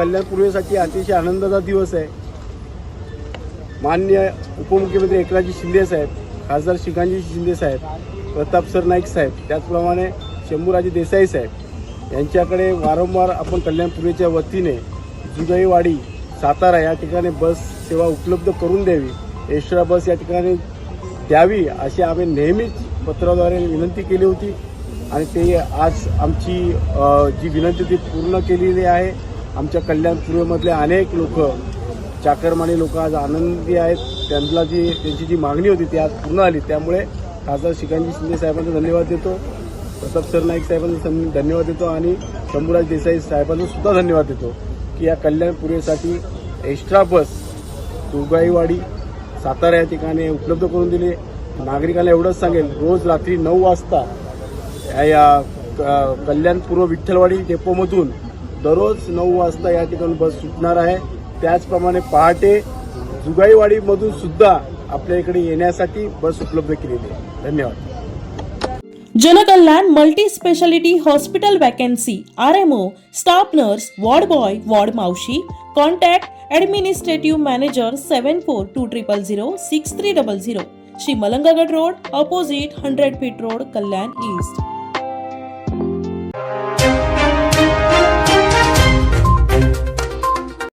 कल्याण पूर्वेसाठी अतिशय आनंदाचा दिवस आहे। माननीय उपमुख्यमंत्री एकनाथजी शिंदे साहेब, खासदार श्रीकांतजी शिंदे साहेब, प्रताप सर नाईक साहेब, त्याचप्रमाणे शंभूराजे देसाई साहेब यांच्याकडे वारंवार आपण कल्याण पूर्वेच्या वतीने जुगाईवाडी सातारा या ठिकाणी बस सेवा उपलब्ध करून द्यावी, एक्स्ट्रा बस या ठिकाणी द्यावी अशी आम्ही नेहमीच पत्राद्वारे विनंती केली होती आणि ते आज आमची जी विनंती ती पूर्ण केलेली आहे। आमच्या कल्याण पूर्वेमधले अनेक लोक, चाकरमानी लोक आज आनंदी आहेत। त्यांची जी मागणी होती ती आज पूर्ण आली। त्यामुळे खासदार श्रीकांतजी शिंदे साहेबांना धन्यवाद देतो, प्रताप सर नाईक साहेबांना धन्यवाद देतो आणि शंभूराज देसाई साहेबांना सुद्धा धन्यवाद देतो की या कल्याण पूर्वेसाठी एक्स्ट्रा बस जुगाईवाडी सातारा या ठिकाणी उपलब्ध करून दिली। नागरिकांना एवढंच सांगेल, रोज रात्री 9 वाजता या कल्याण पूर्व विठ्ठलवाडी डेपोमधून दररोज 9 वाजता या ठिकाणी बस सुटणार आहे। त्याचप्रमाणे पहाटे जुगाईवाडीमधून सुद्धा आपल्या इकडे येण्यासाठी बस उपलब्ध केलेली आहे। धन्यवाद। Janakalyan multi speciality hospital vacancy RMO, staff nurse, ward boy, ward मावशी, contact administrative manager 7420006300, Shri Malangagad road, opposite 100 feet road, Kalyan east.